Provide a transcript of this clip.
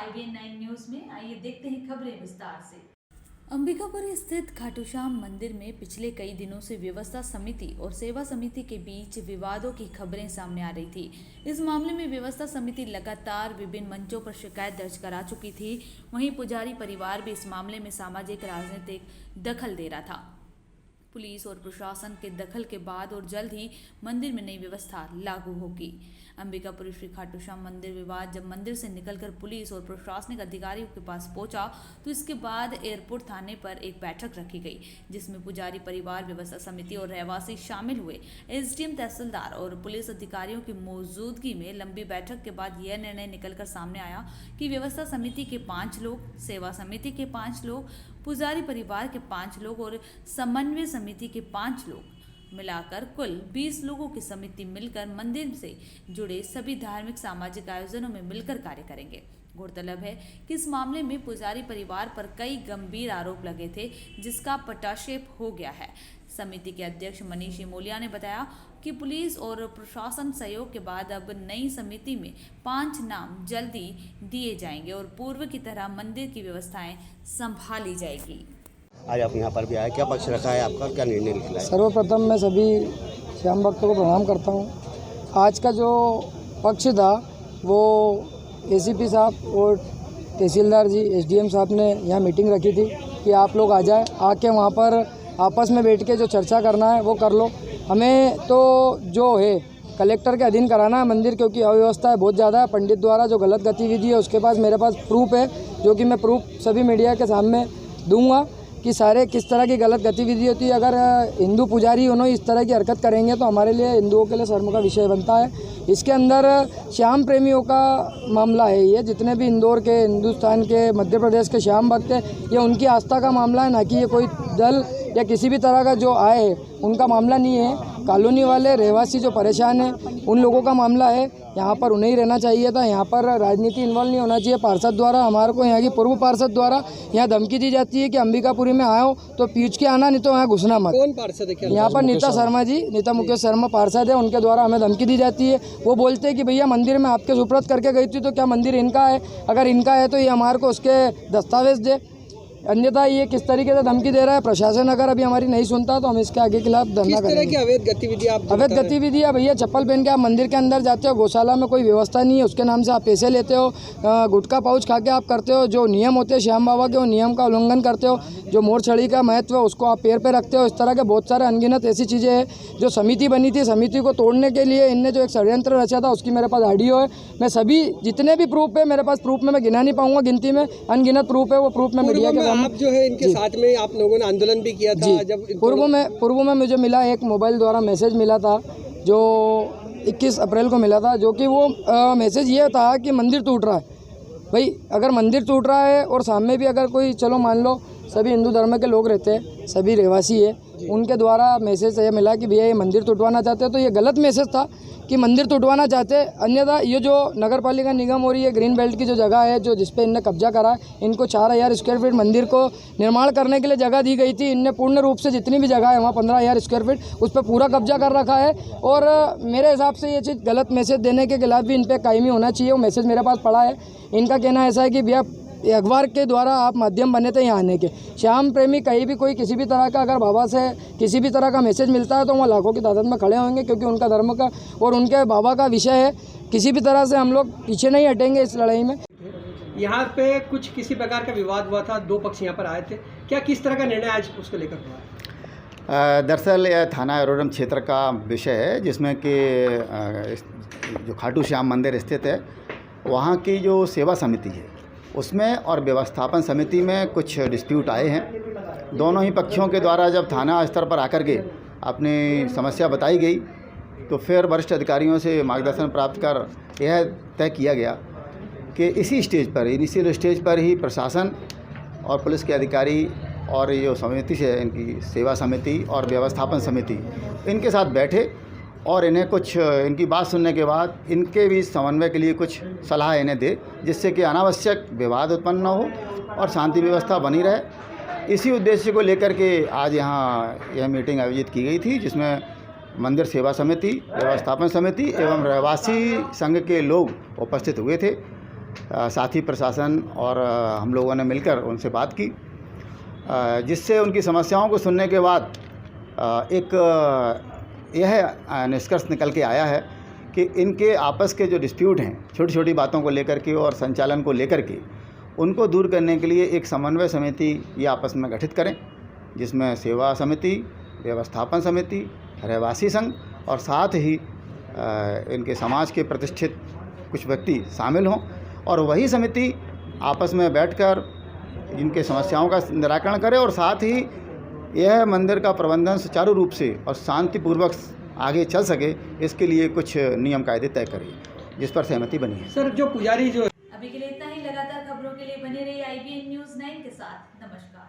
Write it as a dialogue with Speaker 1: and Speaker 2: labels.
Speaker 1: IBN 9 news में। आइए देखते हैं खबरें विस्तार से। अंबिकापुर स्थित खाटू श्याम मंदिर में पिछले कई दिनों से व्यवस्था समिति और सेवा समिति के बीच विवादों की खबरें सामने आ रही थी। इस मामले में व्यवस्था समिति लगातार विभिन्न मंचों पर शिकायत दर्ज करा चुकी थी। वहीं पुजारी परिवार भी इस मामले में सामाजिक राजनीतिक दखल दे रहा था। पुलिस और प्रशासन के दखल के बाद और जल्द ही मंदिर में नई व्यवस्था लागू होगी। अंबिकापुर श्री खाटू श्याम मंदिर विवाद जब मंदिर से निकलकर पुलिस और प्रशासनिक अधिकारियों के पास पहुंचा तो इसके बाद एयरपोर्ट थाने पर एक बैठक रखी गई, जिसमें पुजारी परिवार, व्यवस्था समिति और रहवासी शामिल हुए। SDM, तहसीलदार और पुलिस अधिकारियों की मौजूदगी में लंबी बैठक के बाद यह निर्णय निकलकर सामने आया कि व्यवस्था समिति के 5 लोग, सेवा समिति के 5 लोग, पुजारी परिवार के 5 लोग और समन्वय समिति के 5 लोग मिलाकर कुल 20 लोगों की समिति मिलकर मंदिर से जुड़े सभी धार्मिक सामाजिक आयोजनों में मिलकर कार्य करेंगे। गौरतलब है कि इस मामले में पुजारी परिवार पर कई गंभीर आरोप लगे थे, जिसका पटाक्षेप हो गया है। समिति के अध्यक्ष मनीष इमोलिया ने बताया कि पुलिस और प्रशासन सहयोग के बाद अब नई समिति में 5 नाम जल्दी दिए जाएंगे और पूर्व की तरह मंदिर की व्यवस्थाएं संभाली जाएगी।
Speaker 2: आज आप यहाँ पर भी आए, क्या पक्ष रखा है आपका, क्या निर्णय निकला है?
Speaker 3: सर्वप्रथम मैं सभी श्याम भक्तों को प्रणाम करता हूँ। आज का जो पक्ष था वो ACP साहब और तहसीलदार जी, SDM साहब ने यहाँ मीटिंग रखी थी कि आप लोग आ जाए, आके वहाँ पर आपस में बैठ के जो चर्चा करना है वो कर लो। हमें तो जो है कलेक्टर के अधीन कराना है मंदिर, क्योंकि अव्यवस्था है बहुत ज़्यादा है। पंडित द्वारा जो गलत गतिविधि है उसके पास मेरे पास प्रूफ है, जो कि मैं प्रूफ सभी मीडिया के सामने दूंगा कि सारे किस तरह की गलत गतिविधि होती है। अगर हिंदू पुजारी उन्होंने इस तरह की हरकत करेंगे तो हमारे लिए, हिंदुओं के लिए शर्म का विषय बनता है। इसके अंदर श्याम प्रेमियों का मामला है। ये जितने भी इंदौर के, हिंदुस्तान के, मध्य प्रदेश के श्याम भक्त हैं, ये उनकी आस्था का मामला है, ना कि ये कोई दल या किसी भी तरह का जो आए है उनका मामला नहीं है। कॉलोनी वाले रहवासी जो परेशान हैं उन लोगों का मामला है। यहाँ पर उन्हें ही रहना चाहिए था, यहाँ पर राजनीति इन्वॉल्व नहीं होना चाहिए। पार्षद द्वारा, हमारे को यहाँ की पूर्व पार्षद द्वारा यहाँ धमकी दी जाती है कि अंबिकापुरी में आओ तो पीछ के आना, नहीं तो यहाँ घुसना मत।
Speaker 4: कौन पार्षद है?
Speaker 3: यहाँ पर नीता शर्मा जी, नीता मुकेश शर्मा पार्षद है, उनके द्वारा हमें धमकी दी जाती है। वो बोलते हैं कि भैया मंदिर में आपके सुपुर्द करके गई थी तो क्या मंदिर इनका है? अगर इनका है तो ये हमारे को उसके दस्तावेज दे, अन्यथा ये किस तरीके से धमकी दे रहा है। प्रशासन अगर अभी हमारी नहीं सुनता तो हम इसके आगे खिलाफ धरना करेंगे।
Speaker 4: किस तरह की अवैध गतिविधियां?
Speaker 3: अवैध गतिविधियां भैया, चप्पल पहन के आप मंदिर के अंदर जाते हो, गौशाला में कोई व्यवस्था नहीं है, उसके नाम से आप पैसे लेते हो, गुटखा पाउच खा के आप करते हो। जो नियम होते हैं श्याम बाबा के, वो नियम का उल्लंघन करते हो। जो मोर छड़ी का महत्व है उसको आप पैर पे रखते हो। इस तरह के बहुत सारे अनगिनत ऐसी चीज़ें हैं। जो समिति बनी थी, समिति को तोड़ने के लिए इनने जो एक षड्यंत्र रचा था, उसकी मेरे पास ऑडियो है। मैं सभी जितने भी प्रूफ है मेरे पास, प्रूफ में मैं गिना नहीं पाऊंगा, गिनती में अनगिनत प्रूफ है, वो प्रूफ में मीडिया के सामने।
Speaker 4: आप जो है इनके साथ में आप लोगों ने आंदोलन भी किया था। जब
Speaker 3: पूर्व में मुझे मिला एक मोबाइल द्वारा मैसेज मिला था, जो 21 अप्रैल को मिला था, जो कि वो मैसेज ये था कि मंदिर टूट रहा है। भाई अगर मंदिर टूट रहा है और सामने भी अगर कोई, चलो मान लो सभी हिंदू धर्म के लोग रहते हैं, सभी रहवासी है, उनके द्वारा मैसेज ये मिला कि भैया ये मंदिर टूटवाना चाहते हैं, तो ये गलत मैसेज था कि मंदिर टूटवाना चाहते हैं। अन्यथा ये जो नगर पालिका निगम हो रही है, ग्रीन बेल्ट की जो जगह है, जो जिसपे इनने कब्जा करा, इनको 4000 स्क्वायर फीट मंदिर को निर्माण करने के लिए जगह दी गई थी। इनने पूर्ण रूप से जितनी भी जगह है वहाँ 15000 स्क्वायर फीट उस पर पूरा कब्जा कर रखा है। और मेरे हिसाब से ये चीज़ गलत मैसेज देने के खिलाफ भी इन पर कायमी होना चाहिए। वो मैसेज मेरे पास पड़ा है। इनका कहना ऐसा है कि भैया अखबार के द्वारा आप माध्यम बने थे यहाँ आने के। श्याम प्रेमी कहीं भी कोई किसी भी तरह का अगर बाबा से किसी भी तरह का मैसेज मिलता है तो वहाँ लाखों की तादाद में खड़े होंगे, क्योंकि उनका धर्म का और उनके बाबा का विषय है। किसी भी तरह से हम लोग पीछे नहीं हटेंगे इस लड़ाई में।
Speaker 4: यहाँ पे कुछ किसी प्रकार का विवाद हुआ था, 2 पक्ष यहाँ पर आए थे, क्या किस तरह का निर्णय आज उसको लेकर हुआ?
Speaker 5: दरअसल यह थाना एरोड्रम क्षेत्र का विषय है, जिसमें कि जो खाटू श्याम मंदिर स्थित है वहाँ की जो सेवा समिति है उसमें और व्यवस्थापन समिति में कुछ डिस्प्यूट आए हैं। दोनों ही पक्षों के द्वारा जब थाना स्तर पर आकर के अपनी समस्या बताई गई तो फिर वरिष्ठ अधिकारियों से मार्गदर्शन प्राप्त कर यह तय किया गया कि इसी स्टेज पर, इनिशियल स्टेज पर ही प्रशासन और पुलिस के अधिकारी और ये जो समिति है, इनकी सेवा समिति और व्यवस्थापन समिति, इनके साथ बैठे और इन्हें कुछ, इनकी बात सुनने के बाद इनके भी समन्वय के लिए कुछ सलाह इन्हें दे, जिससे कि अनावश्यक विवाद उत्पन्न न हो और शांति व्यवस्था बनी रहे। इसी उद्देश्य को लेकर के आज यहाँ यह मीटिंग आयोजित की गई थी, जिसमें मंदिर सेवा समिति, व्यवस्थापन समिति एवं रहवासी संघ के लोग उपस्थित हुए थे। साथी प्रशासन और हम लोगों ने मिलकर उनसे बात की, जिससे उनकी समस्याओं को सुनने के बाद एक यह निष्कर्ष निकल के आया है कि इनके आपस के जो डिस्प्यूट हैं छोटी छोटी बातों को लेकर के और संचालन को लेकर के, उनको दूर करने के लिए एक समन्वय समिति ये आपस में गठित करें, जिसमें सेवा समिति, व्यवस्थापन समिति, रहवासी संघ और साथ ही इनके समाज के प्रतिष्ठित कुछ व्यक्ति शामिल हों, और वही समिति आपस में बैठकर इनके समस्याओं का निराकरण करे और साथ ही यह मंदिर का प्रबंधन सुचारू रूप से और शांतिपूर्वक आगे चल सके, इसके लिए कुछ नियम कायदे तय करे, जिस पर सहमति बनी है।
Speaker 4: सर, जो पुजारी जो
Speaker 1: अभी के लिए इतना ही। लगातार खबरों के लिए बने रहिए IBN News 9 के साथ। नमस्कार।